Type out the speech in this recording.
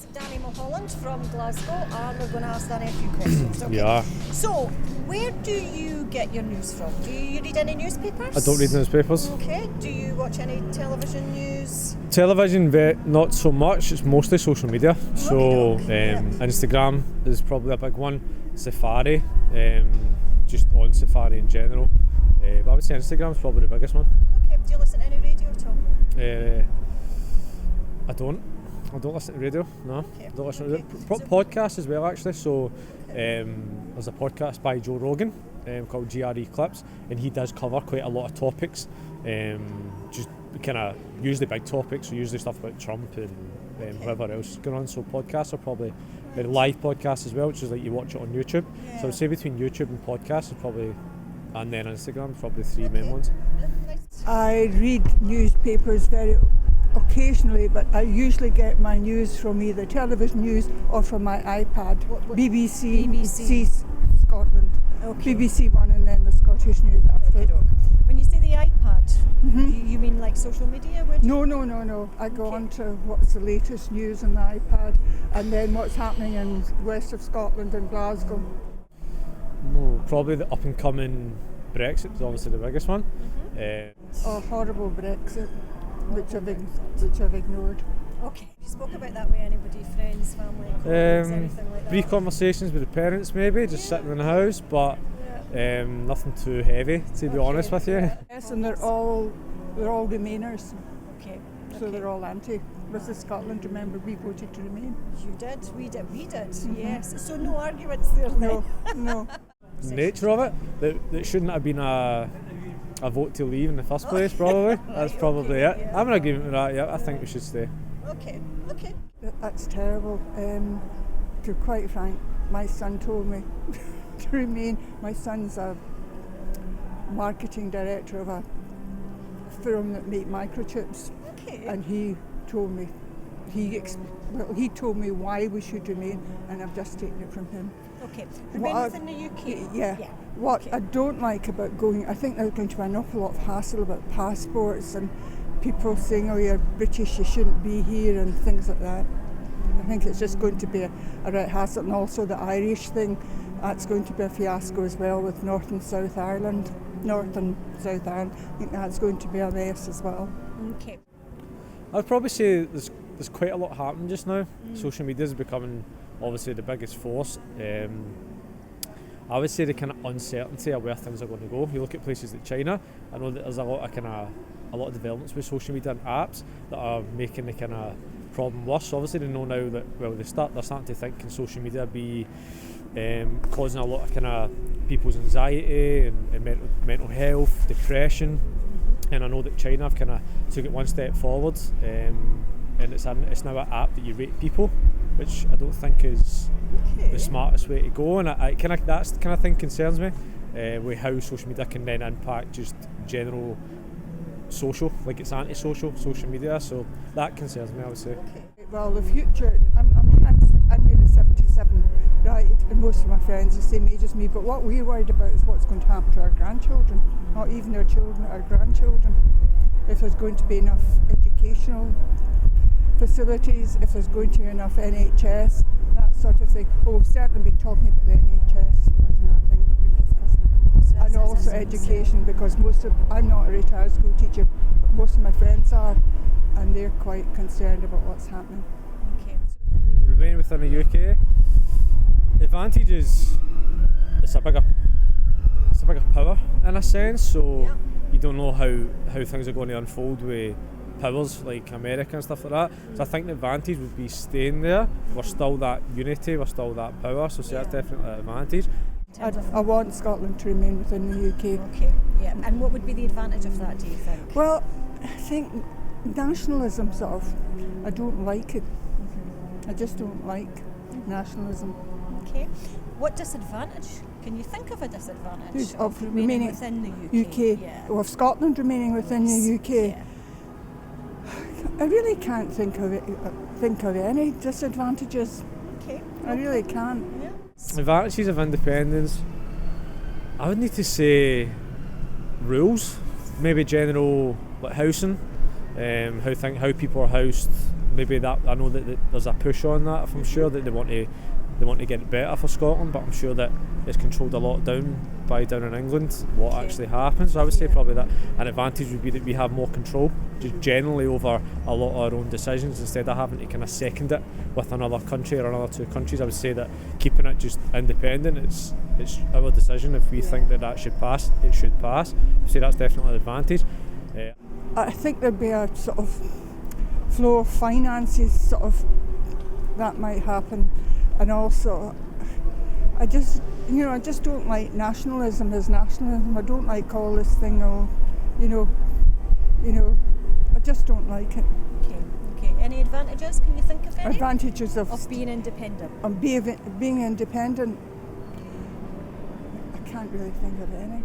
It's Danny Mulholland from Glasgow, and we're going to ask Danny a few questions. Okay? Yeah. So, where do you get your news from? Do you read any newspapers? I don't read newspapers. Okay. Do you watch any television news? Television, not so much. It's mostly social media. So Yeah. Instagram is probably a big one. Safari, just on Safari in general. But I would say Instagram's probably the biggest one. Okay. Do you listen to any radio at all? I don't listen to radio. No, Okay. I don't listen to podcasts as well actually. So there's a podcast by Joe Rogan called GRE Clips, and he does cover quite a lot of topics. Just kind of usually big topics, so usually stuff about Trump and whoever else is going on. So podcasts are probably live podcasts as well, which is like you watch it on YouTube. Yeah. So I would say between YouTube and podcasts is probably, and then Instagram, probably three main ones. I read newspapers very occasionally, but I usually get my news from either television news or from my iPad. BBC Scotland. Okay. BBC One and then the Scottish news after. Okay. When you say the iPad, you mean like social media? Where do you No. I go on to what's the latest news on the iPad and then what's happening in west of Scotland and Glasgow. No, probably the up and coming Brexit is obviously the biggest one. Horrible Brexit, which I've ignored. Okay. You spoke about that with anybody, friends, family, colleagues, anything like that? Brief conversations with the parents maybe, just sitting in the house, but nothing too heavy to be honest with you. Yes, and they're all Remainers, Okay. so they're all anti. Versus Scotland, remember, we voted to remain. You did, we did, yes. So no arguments there then? No. The nature of it, that shouldn't have been a vote to leave in the first place, probably. That's probably it. Yeah. I'm in agreement with that, yeah. I think we should stay. Okay. That's terrible. To be quite frank, my son told me to remain. My son's a marketing director of a firm that make microchips, Okay. and he told me he told me why we should remain, and I've just taken it from him. Okay. Remain within the UK? Yeah. What I don't like about going, I think there's going to be an awful lot of hassle about passports and people saying, oh, you're British, you shouldn't be here, and things like that. I think it's just going to be a right hassle, and also the Irish thing, that's going to be a fiasco as well with North and South Ireland. I think that's going to be a mess as well. Okay. I'd probably say there's quite a lot happening just now. Social media is becoming obviously the biggest force. I would say the kind of uncertainty of where things are going to go. You look at places like China. I know that there's a lot of developments with social media and apps that are making the kind of problem worse. Obviously, they know now that they're starting to think, can social media be causing a lot of kind of people's anxiety and mental health, depression. And I know that China have kind of took it one step forward, and it's now an app that you rate people, which I don't think is the smartest way to go. And that's the kind of thing concerns me, with how social media can then impact just general social, like it's anti-social social media. So that concerns me, I would say. Okay. Well, the future, I'm nearly 77, right, and most of my friends are the same age as me, but what we're worried about is what's going to happen to our grandchildren, not even our children, our grandchildren. If there's going to be enough educational facilities, if there's going to be enough NHS, that sort of thing. Well, we've certainly been talking about the NHS, that's another thing we've been discussing. And also education, because I'm not a retired school teacher, but most of my friends are, and they're quite concerned about what's happening. Okay. Remain within the UK. Advantage is it's a bigger power in a sense, so you don't know how things are going to unfold with powers like America and stuff like that. So I think the advantage would be staying there. We're still that unity, we're still that power, so that's definitely an advantage. I want Scotland to remain within the UK. Okay, yeah. And what would be the advantage of that, do you think? Well, I think nationalism I don't like it. I just don't like nationalism. Okay. What disadvantage? Can you think of a disadvantage Of remaining within the UK? Yeah. Or of Scotland remaining within the UK? Yeah. I really can't think of any disadvantages. Okay. I really can't. Yeah. Advantages of independence, I would need to say rules, maybe general like housing, how people are housed maybe that I know that there's a push on that. I'm sure that they want to get it better for Scotland, but I'm sure that it's controlled a lot down in England what actually happens. So I would say probably that an advantage would be that we have more control just generally over a lot of our own decisions instead of having to kind of second it with another country or another two countries. I would say that keeping it just independent, it's our decision. If we think that should pass, it should pass. I'd say that's definitely an advantage. I think there'd be a sort of flow of finances sort of that might happen, and also I just don't like nationalism as nationalism. I don't like all this thing I just don't like it. Okay. Any advantages? Can you think of any? Advantages of being independent. Being independent. I can't really think of any.